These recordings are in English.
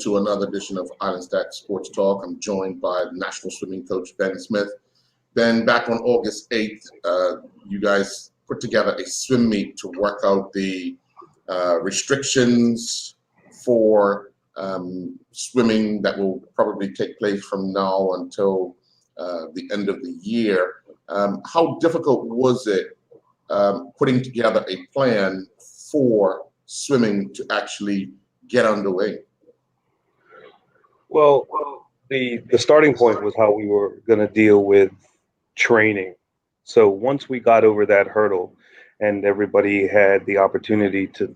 to another edition of Islandstats Sports Talk. I'm joined by national swimming coach Ben Smith. Ben, back on August 8th, you guys put together a swim meet to work out the restrictions for swimming that will probably take place from now until the end of the year. How difficult was it putting together a plan for swimming to actually get underway? Well, the starting point was how we were going to deal with training. So once we got over that hurdle and everybody had the opportunity to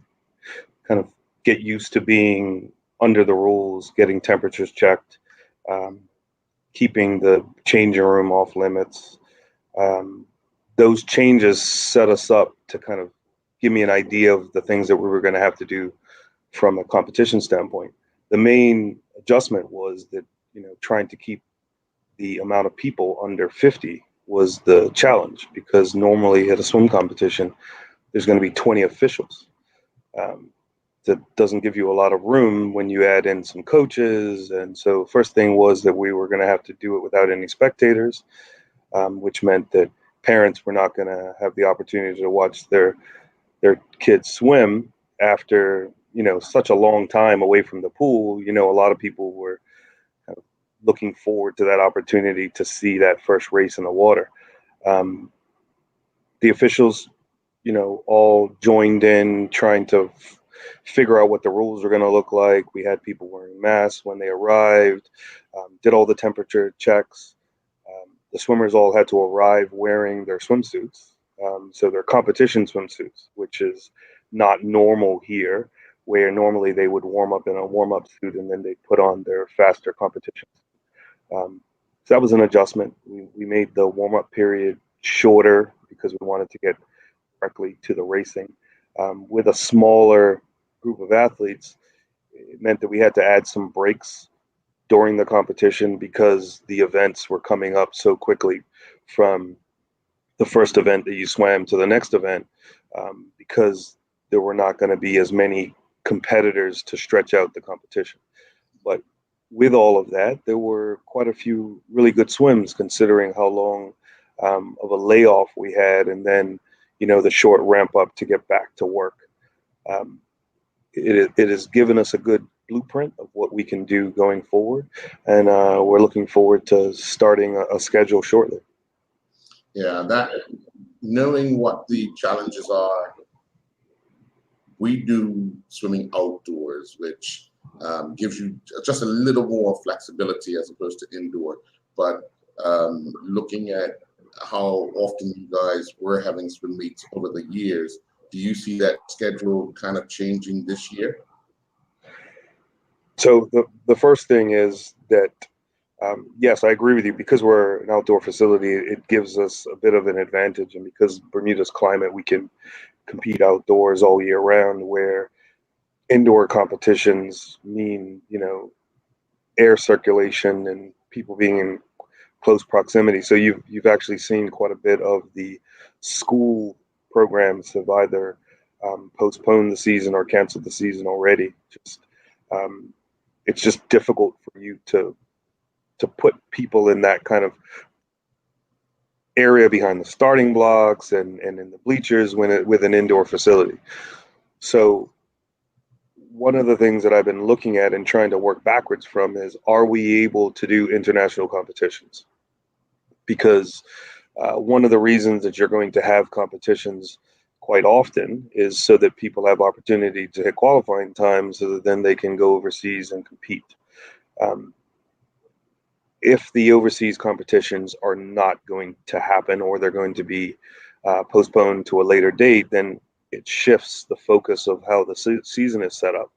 kind of get used to being under the rules, getting temperatures checked, keeping the changing room off limits, those changes set us up to kind of give me an idea of the things that we were going to have to do from a competition standpoint. The main adjustment was that, trying to keep the amount of people under 50 was the challenge, because normally at a swim competition, there's going to be 20 officials. That doesn't give you a lot of room when you add in some coaches. And so first thing was that we were going to have to do it without any spectators, which meant that parents were not going to have the opportunity to watch their kids swim after, such a long time away from the pool. A lot of people were kind of looking forward to that opportunity to see that first race in the water. The officials, all joined in trying to figure out what the rules are going to look like. We had people wearing masks when they arrived, did all the temperature checks. The swimmers all had to arrive wearing their swimsuits. So they're competition swimsuits, which is not normal here, where normally they would warm up in a warm-up suit and then they put on their faster competitions. So that was an adjustment. We made the warm-up period shorter because we wanted to get directly to the racing. With a smaller group of athletes, it meant that we had to add some breaks during the competition because the events were coming up so quickly from the first event that you swam to the next event, because there were not going to be as many competitors to stretch out the competition. But with all of that, there were quite a few really good swims considering how long of a layoff we had, and then the short ramp up to get back to work. It has given us a good blueprint of what we can do going forward, and we're looking forward to starting a schedule shortly. Yeah, that knowing what the challenges are, we do swimming outdoors, which gives you just a little more flexibility as opposed to indoor. But looking at how often you guys were having swim meets over the years, do you see that schedule kind of changing this year? So the first thing is that, yes, I agree with you. Because we're an outdoor facility, it gives us a bit of an advantage. And because Bermuda's climate, we can compete outdoors all year round, where indoor competitions mean, air circulation and people being in close proximity. So you've actually seen quite a bit of the school programs have either postponed the season or canceled the season already. It's just difficult for you to put people in that kind of area behind the starting blocks and in the bleachers with an indoor facility. So one of the things that I've been looking at and trying to work backwards from is, are we able to do international competitions? Because one of the reasons that you're going to have competitions quite often is so that people have opportunity to hit qualifying time so that then they can go overseas and compete. If the overseas competitions are not going to happen, or they're going to be postponed to a later date, then it shifts the focus of how the season is set up.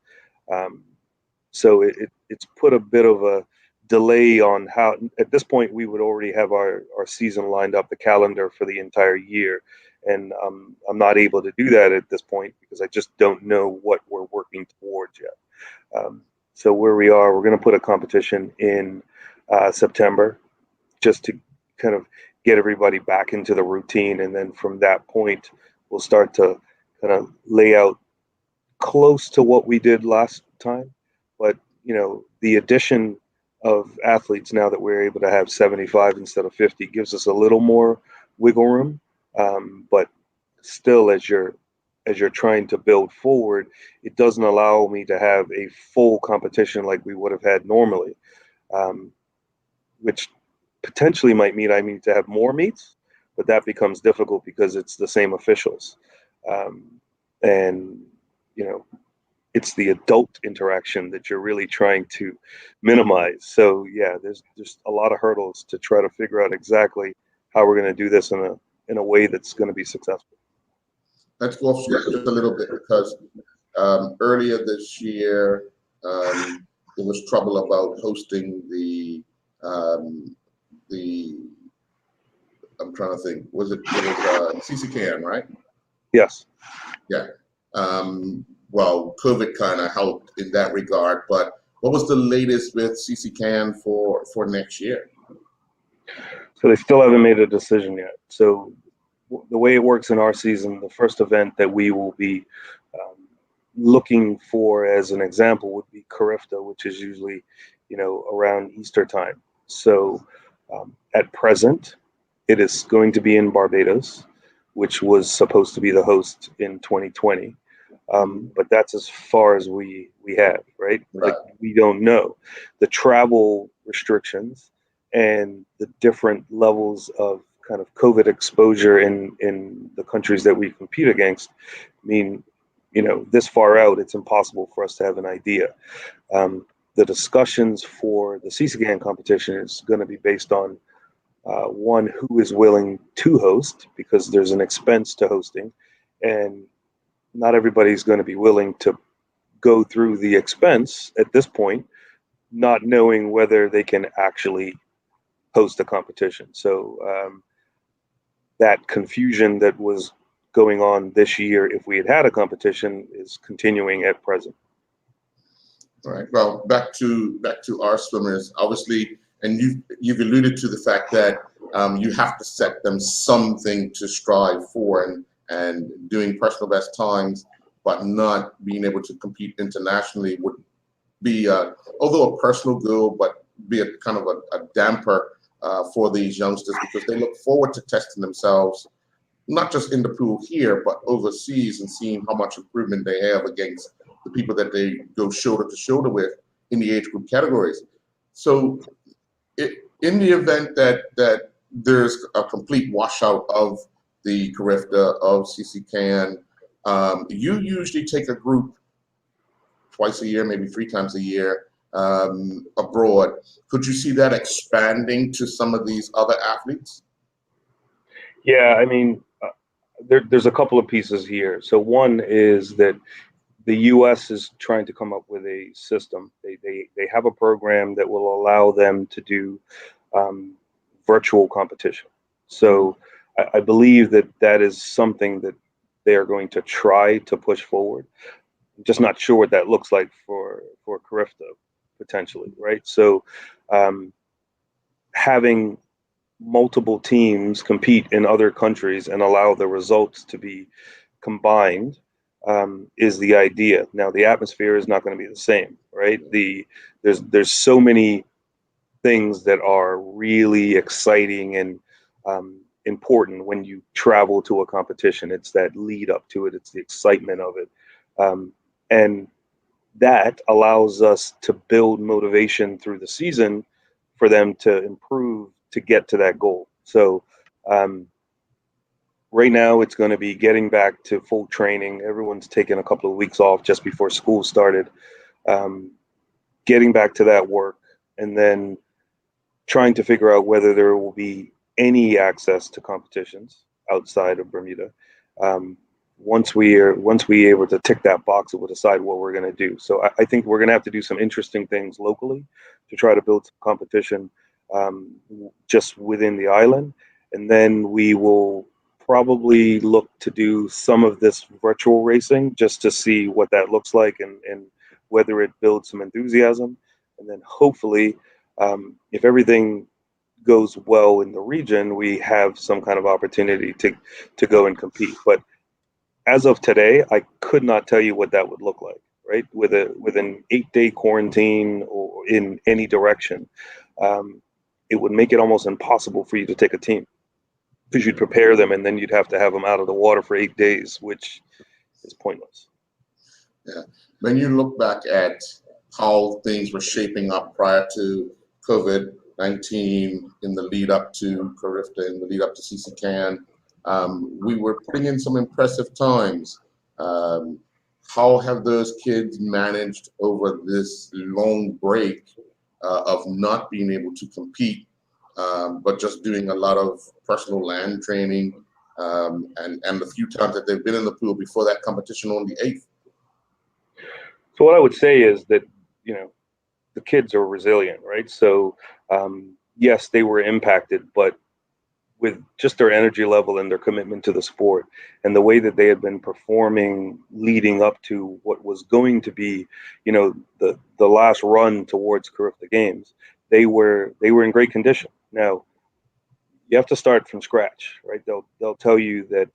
So it's put a bit of a delay on how, at this point, we would already have our season lined up, the calendar for the entire year. And I'm not able to do that at this point because I just don't know what we're working towards yet. So where we are, we're going to put a competition in September, just to kind of get everybody back into the routine. And then from that point, we'll start to kind of lay out close to what we did last time, but the addition of athletes now that we're able to have 75 instead of 50 gives us a little more wiggle room. But still, as you're trying to build forward, it doesn't allow me to have a full competition like we would have had normally, which potentially might mean I need to have more meets, but that becomes difficult because it's the same officials. And, it's the adult interaction that you're really trying to minimize. So yeah, there's just a lot of hurdles to try to figure out exactly how we're going to do this in a way that's going to be successful. Let's go off script just a little bit because earlier this year there was trouble about hosting the I'm trying to think, it was CCCAN, right? Yes. Yeah. Well, COVID kind of helped in that regard, but what was the latest with CCCAN for next year? So they still haven't made a decision yet. So the way it works in our season, the first event that we will be looking for as an example would be Carifta, which is usually, around Easter time. So at present, it is going to be in Barbados, which was supposed to be the host in 2020. But that's as far as we have, right? Like, we don't know the travel restrictions and the different levels of kind of COVID exposure in the countries that we compete against mean, this far out, it's impossible for us to have an idea. The discussions for the CCCAN competition is going to be based on one, who is willing to host, because there's an expense to hosting, and not everybody's going to be willing to go through the expense at this point, not knowing whether they can actually host a competition. So that confusion that was going on this year, if we had had a competition, is continuing at present. All right. Well, back to our swimmers, obviously, and you've alluded to the fact that you have to set them something to strive for, and doing personal best times, but not being able to compete internationally would be, although a personal goal, but be a kind of a damper for these youngsters, because they look forward to testing themselves, not just in the pool here, but overseas, and seeing how much improvement they have against the people that they go shoulder to shoulder with in the age group categories. So in the event that there's a complete washout of the Carifta, of CCCAN, you usually take a group twice a year, maybe 3 times a year, abroad. Could you see that expanding to some of these other athletes? Yeah, I mean, there's a couple of pieces here. So one is that the U.S. is trying to come up with a system. They have a program that will allow them to do virtual competition. So I believe that is something that they are going to try to push forward. I'm just not sure what that looks like for Carifta, potentially, right? So having multiple teams compete in other countries and allow the results to be combined is the idea. Now, the atmosphere is not going to be the same, right? There's so many things that are really exciting and important when you travel to a competition. It's that lead up to it. It's the excitement of it. And that allows us to build motivation through the season for them to improve to get to that goal. So right now it's going to be getting back to full training. Everyone's taken a couple of weeks off just before school started. Getting back to that work, and then trying to figure out whether there will be any access to competitions outside of Bermuda. Once we able to tick that box, we'll decide what we're going to do. So I think we're going to have to do some interesting things locally to try to build some competition just within the island, and then we will probably look to do some of this virtual racing just to see what that looks like and whether it builds some enthusiasm. And then hopefully, if everything goes well in the region, we have some kind of opportunity to go and compete. But as of today, I could not tell you what that would look like, right? With an 8-day quarantine or in any direction, it would make it almost impossible for you to take a team, because you'd prepare them and then you'd have to have them out of the water for 8 days, which is pointless. Yeah. When you look back at how things were shaping up prior to COVID-19, in the lead up to Carifta, in the lead up to CCCAN, we were putting in some impressive times. How have those kids managed over this long break of not being able to compete, but just doing a lot of personal land training, and the few times that they've been in the pool before that competition on the 8th? So what I would say is that, the kids are resilient, right? So yes, they were impacted, but with just their energy level and their commitment to the sport and the way that they had been performing leading up to what was going to be, the last run towards Carifta Games, they were in great condition. Now, you have to start from scratch, right? They'll tell you that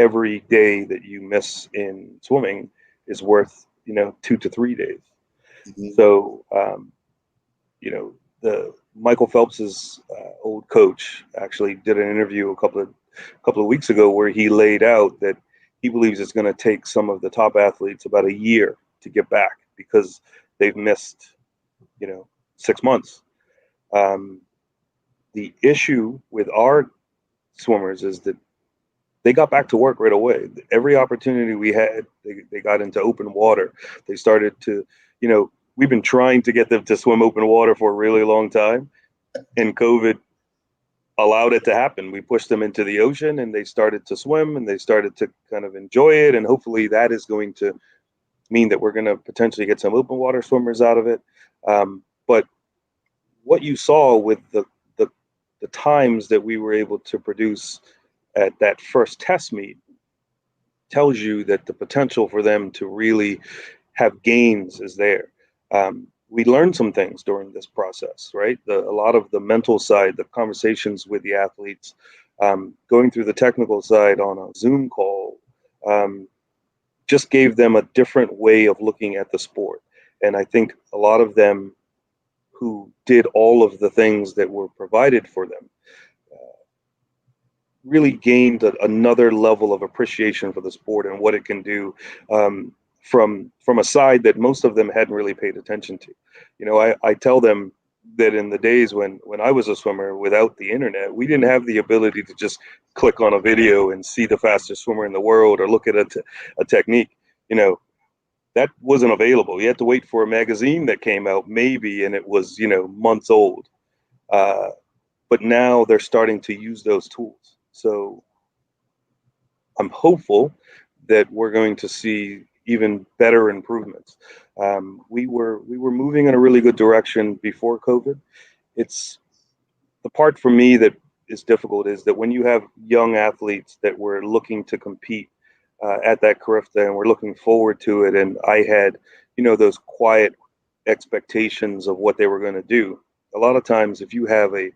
every day that you miss in swimming is worth 2 to 3 days. Mm-hmm. So the Michael Phelps's old coach actually did an interview a couple of weeks ago where he laid out that he believes it's going to take some of the top athletes about a year to get back because they've missed 6 months. The issue with our swimmers is that they got back to work right away. Every opportunity we had, they got into open water. They started to, we've been trying to get them to swim open water for a really long time, and COVID allowed it to happen. We pushed them into the ocean and they started to swim and they started to kind of enjoy it. And hopefully that is going to mean that we're going to potentially get some open water swimmers out of it. But what you saw with the times that we were able to produce at that first test meet tells you that the potential for them to really have gains is there. We learned some things during this process, right? A lot of the mental side, the conversations with the athletes, going through the technical side on a Zoom call, just gave them a different way of looking at the sport. And I think a lot of them who did all of the things that were provided for them really gained another level of appreciation for the sport and what it can do, from a side that most of them hadn't really paid attention to. I tell them that in the days when I was a swimmer without the internet, we didn't have the ability to just click on a video and see the fastest swimmer in the world or look at a technique. That wasn't available. You had to wait for a magazine that came out maybe, and it was, months old. But now they're starting to use those tools. So I'm hopeful that we're going to see even better improvements. We were moving in a really good direction before COVID. It's the part for me that is difficult is that when you have young athletes that were looking to compete at that Carifta and we're looking forward to it, and I had, those quiet expectations of what they were going to do. A lot of times, if you have a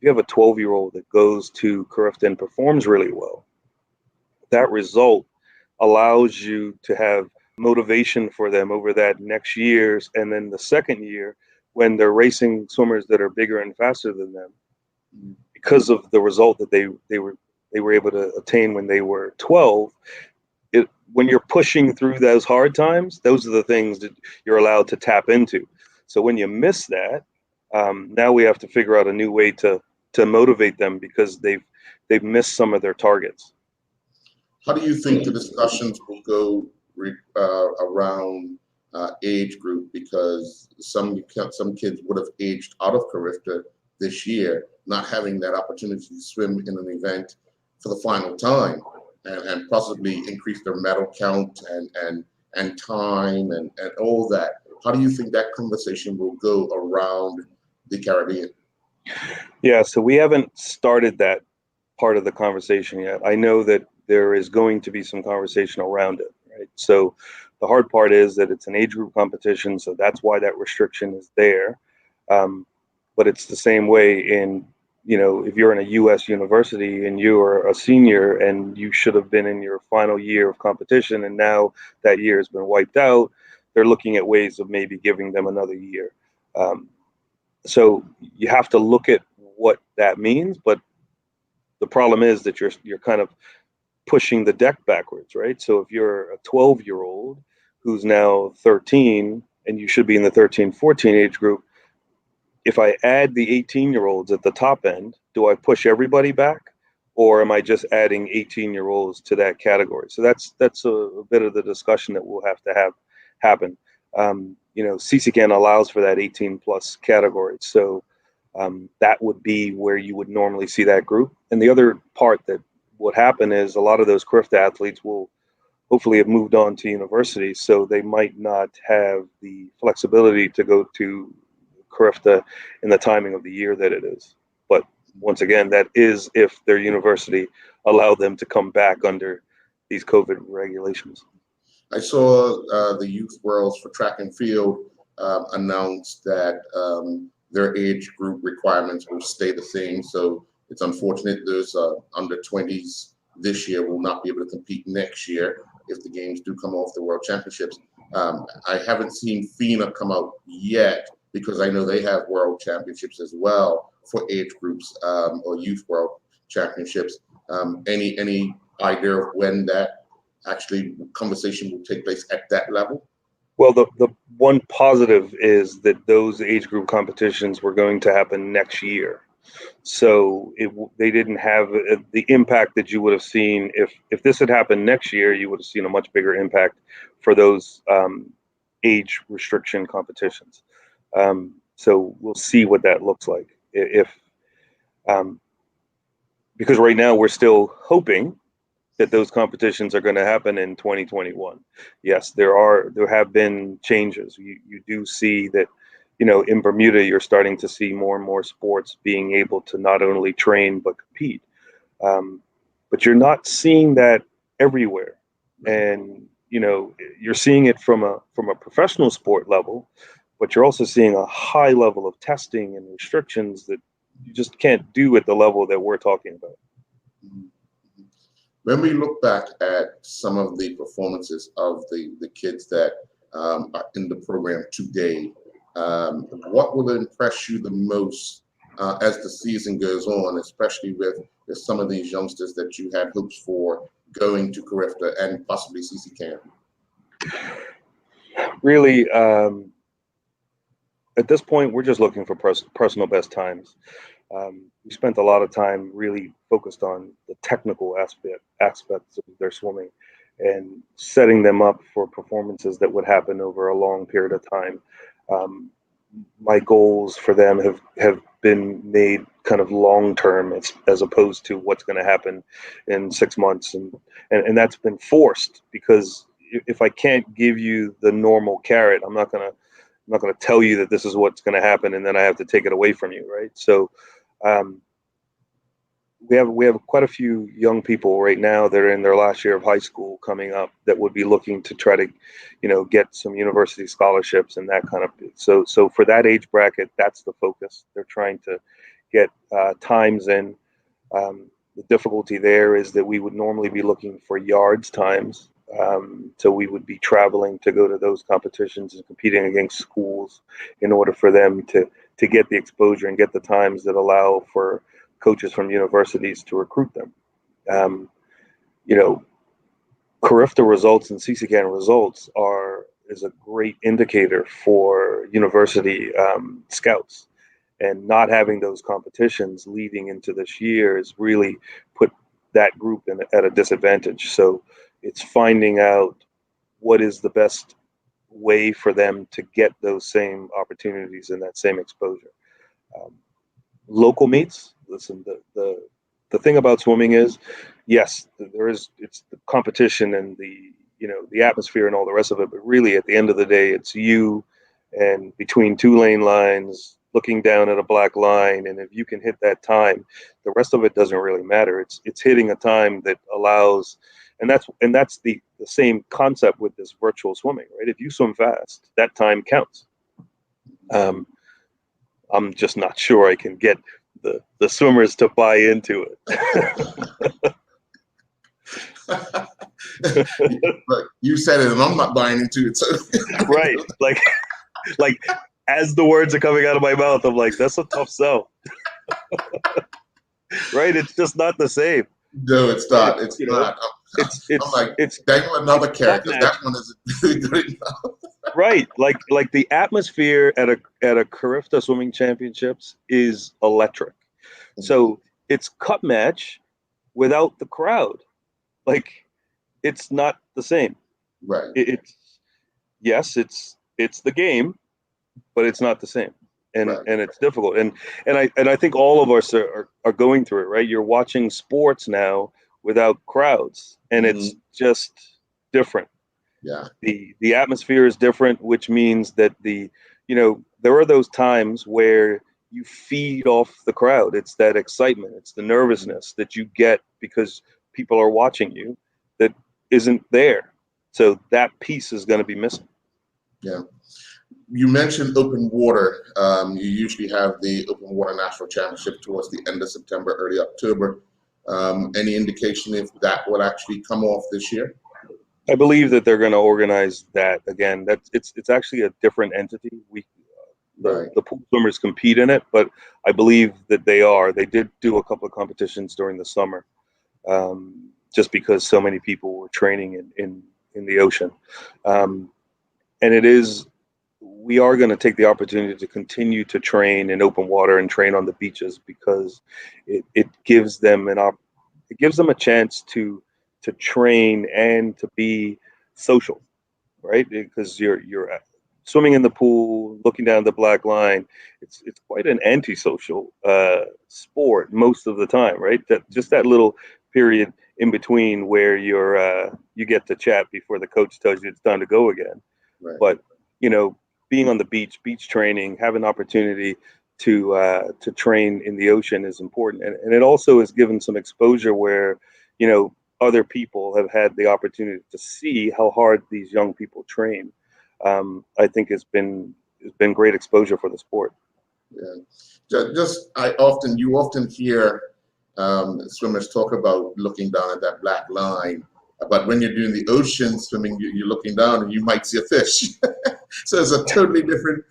12-year-old that goes to Carifta and performs really well, that result allows you to have motivation for them over that next year's, and then the second year when they're racing swimmers that are bigger and faster than them, because of the result that they were able to attain when they were 12. When you're pushing through those hard times, those are the things that you're allowed to tap into. So when you miss that, now we have to figure out a new way to motivate them because they've missed some of their targets. How do you think the discussions will go around age group? Because some kids would have aged out of Carifta this year, not having that opportunity to swim in an event for the final time, and possibly increase their medal count and time and all that. How do you think that conversation will go around the Caribbean? Yeah, so we haven't started that part of the conversation yet. I know that there is going to be some conversation around it, right? So the hard part is that it's an age group competition, so that's why that restriction is there. But it's the same way in, if you're in a U.S. university and you are a senior and you should have been in your final year of competition and now that year has been wiped out, they're looking at ways of maybe giving them another year. So you have to look at what that means, but the problem is that you're kind of pushing the deck backwards, right? So if you're a 12-year-old who's now 13 and you should be in the 13-14 age group, if I add the 18-year-olds at the top end, do I push everybody back, or am I just adding 18-year-olds to that category? So that's a bit of the discussion that we'll have to have happen. CCCAN allows for that 18 plus category, so that would be where you would normally see that group. And the other part that would happen is a lot of those CRIFTA athletes will hopefully have moved on to university, so they might not have the flexibility to go to CRIFTA in the timing of the year that it is. But once again, that is if their university allowed them to come back under these COVID regulations. I saw the Youth Worlds for track and field announced that their age group requirements will stay the same. So it's unfortunate those under 20s this year will not be able to compete next year if the games do come off the World Championships. I haven't seen FINA come out yet, because I know they have World Championships as well for age groups or Youth World Championships. Any idea of when that actually conversation will take place at that level? Well, the one positive is that those age group competitions were going to happen next year. So they didn't have the impact that you would have seen if this had happened next year. You would have seen a much bigger impact for those age restriction competitions. So we'll see what that looks like. Because right now we're still hoping that those competitions are going to happen in 2021. Yes, there have been changes. You do see that, in Bermuda, you're starting to see more and more sports being able to not only train but compete. But you're not seeing that everywhere, and you're seeing it from a professional sport level, but you're also seeing a high level of testing and restrictions that you just can't do at the level that we're talking about. When we look back at some of the performances of the kids that are in the program today, what will impress you the most as the season goes on, especially with some of these youngsters that you had hopes for going to CRIFTA and possibly CCCAN? Really, at this point, we're just looking for personal best times. We spent a lot of time really focused on the technical aspects of their swimming and setting them up for performances that would happen over a long period of time. My goals for them have been made kind of long term as opposed to what's going to happen in 6 months, and that's been forced, because if I can't give you the normal carrot, I'm not going to tell you that this is what's going to happen and then I have to take it away from you, right? So we have quite a few young people right now that are in their last year of high school coming up that would be looking to try to, get some university scholarships and that kind of thing. So for that age bracket, that's the focus. They're trying to get times in. The difficulty there is that we would normally be looking for yards times. So we would be traveling to go to those competitions and competing against schools in order for them to get the exposure and get the times that allow for coaches from universities to recruit them. CRIFTA results and CCCAN results is a great indicator for university scouts, and not having those competitions leading into this year has really put that group at a disadvantage. So it's finding out what is the best way for them to get those same opportunities and that same exposure. Local meets, listen, the thing about swimming is, yes, it's the competition and the atmosphere and all the rest of it, but really at the end of the day, it's you and between 2 lane lines looking down at a black line, and if you can hit that time, the rest of it doesn't really matter. It's hitting a time that allows, and that's the same concept with this virtual swimming, right? If you swim fast, that time counts. I'm just not sure I can get the swimmers to buy into it. But you said it, and I'm not buying into it. So Right. Like as the words are coming out of my mouth, I'm like, that's a tough sell. Right? It's just not the same. no, it's Right? not. It's You know, not. it's I'm like, it's dangle another cup carrot because match. that one is really good enough. Right. Like the atmosphere at a Carifta swimming championships is electric. So it's cup match without the crowd. Like it's not the same. Right. It's yes, it's the game, but it's not the same, Right. and it's difficult. And I think all of us are going through it. Right. You're watching sports now without crowds, and it's just different. Yeah. The atmosphere is different, which means that there are those times where you feed off the crowd. It's that excitement, it's the nervousness that you get because people are watching you that isn't there. So that piece is going to be missing. Yeah. You mentioned open water. You usually have the open water national championship towards the end of September, early October. Any indication if that will actually come off this year? I believe that they're going to organize that again. It's actually a different entity. Right. The pool swimmers compete in it, but I believe that they did do a couple of competitions during the summer, just because so many people were training in the ocean. And we are going to take the opportunity to continue to train in open water and train on the beaches because it gives them a chance to train and to be social, right? Because you're swimming in the pool, looking down the black line. It's quite an antisocial sport most of the time, right? That little period in between where you get to chat before the coach tells you it's time to go again. Right. But being on the beach training, having opportunity to train in the ocean is important, and it also has given some exposure where other people have had the opportunity to see how hard these young people train. I think it's been great exposure for the sport. Yeah. You often hear swimmers talk about looking down at that black line, but when you're doing the ocean swimming, you're looking down and you might see a fish. So it's a totally different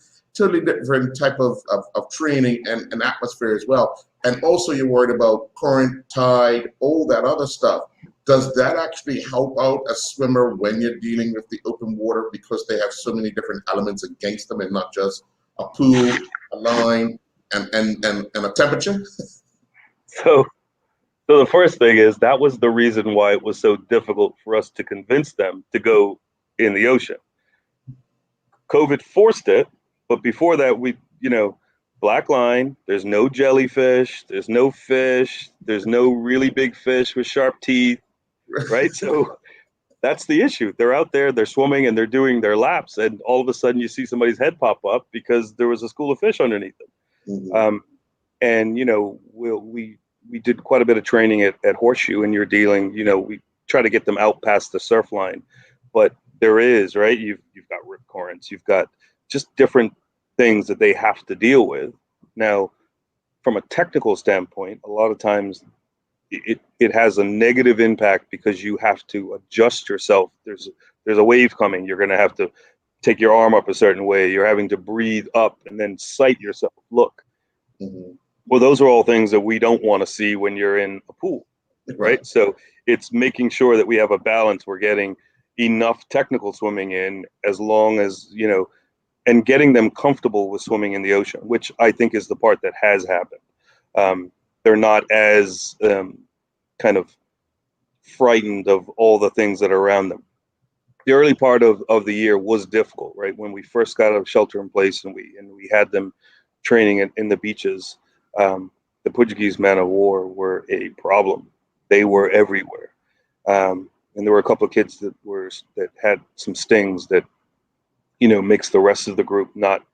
type of training and atmosphere as well. And also you're worried about current, tide, all that other stuff. Does that actually help out a swimmer when you're dealing with the open water because they have so many different elements against them and not just a pool, a line, and a temperature? So the first thing is that was the reason why it was so difficult for us to convince them to go in the ocean. COVID forced it, but before that, black line, there's no jellyfish, there's no fish, there's no really big fish with sharp teeth, right? So that's the issue. They're out there, they're swimming, and they're doing their laps, and all of a sudden you see somebody's head pop up because there was a school of fish underneath them. Mm-hmm. And we did quite a bit of training at Horseshoe, and you're dealing, we try to get them out past the surf line, but there is, right? You've got rip currents, you've got just different things that they have to deal with. Now, from a technical standpoint, a lot of times it has a negative impact because you have to adjust yourself. There's a wave coming. You're going to have to take your arm up a certain way. You're having to breathe up and then sight yourself. Look. Mm-hmm. Well, those are all things that we don't want to see when you're in a pool, right? So it's making sure that we have a balance. We're getting enough technical swimming in as long as, and getting them comfortable with swimming in the ocean, which I think is the part that has happened. They're not as kind of frightened of all the things that are around them. The early part of the year was difficult, right? When we first got out of shelter in place and we had them training in the beaches, the Portuguese man of war were a problem. They were everywhere. And there were a couple of kids that had some stings that, makes the rest of the group not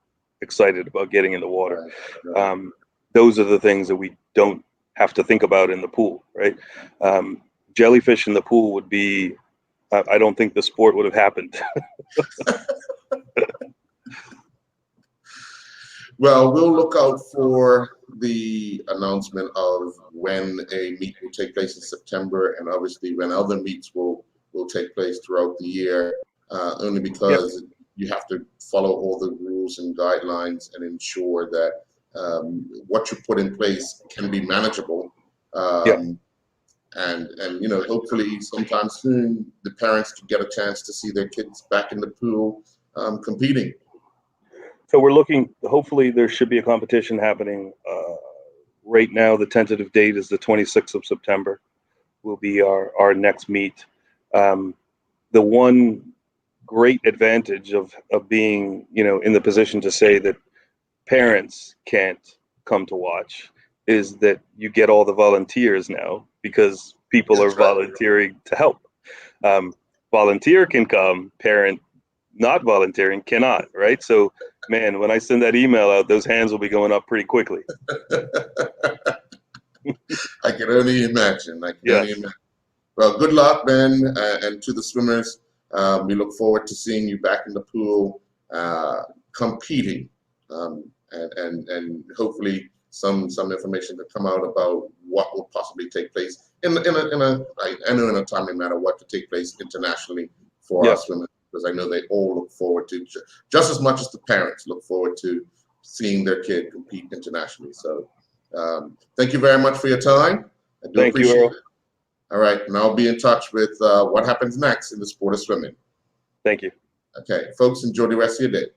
excited about getting in the water. Right. Those are the things that we don't have to think about in the pool, right? Jellyfish in the pool would be, I don't think the sport would have happened. Well, we'll look out for the announcement of when a meet will take place in September, and obviously when other meets will will take place throughout the year, only because you have to follow all the rules and guidelines and ensure that what you put in place can be manageable. And you know, hopefully sometime soon the parents can get a chance to see their kids back in the pool competing. So we're looking, hopefully there should be a competition happening. Right now, the tentative date is the 26th of September will be our next meet. The one great advantage of being, you know, in the position to say that parents can't come to watch is that you get all the volunteers now, because people are volunteering to help. Volunteer can come, parent not volunteering cannot, right? So, man, when I send that email out, those hands will be going up pretty quickly. I can only imagine. Well, good luck, Ben, and to the swimmers. We look forward to seeing you back in the pool competing, and hopefully some information to come out about what will possibly take place I know in a timely manner, what to take place internationally for our swimmers, because I know they all look forward to, just as much as the parents look forward to seeing their kid compete internationally. So thank you very much for your time. I do appreciate it. All right, and I'll be in touch with what happens next in the sport of swimming. Thank you. Okay, folks, enjoy the rest of your day.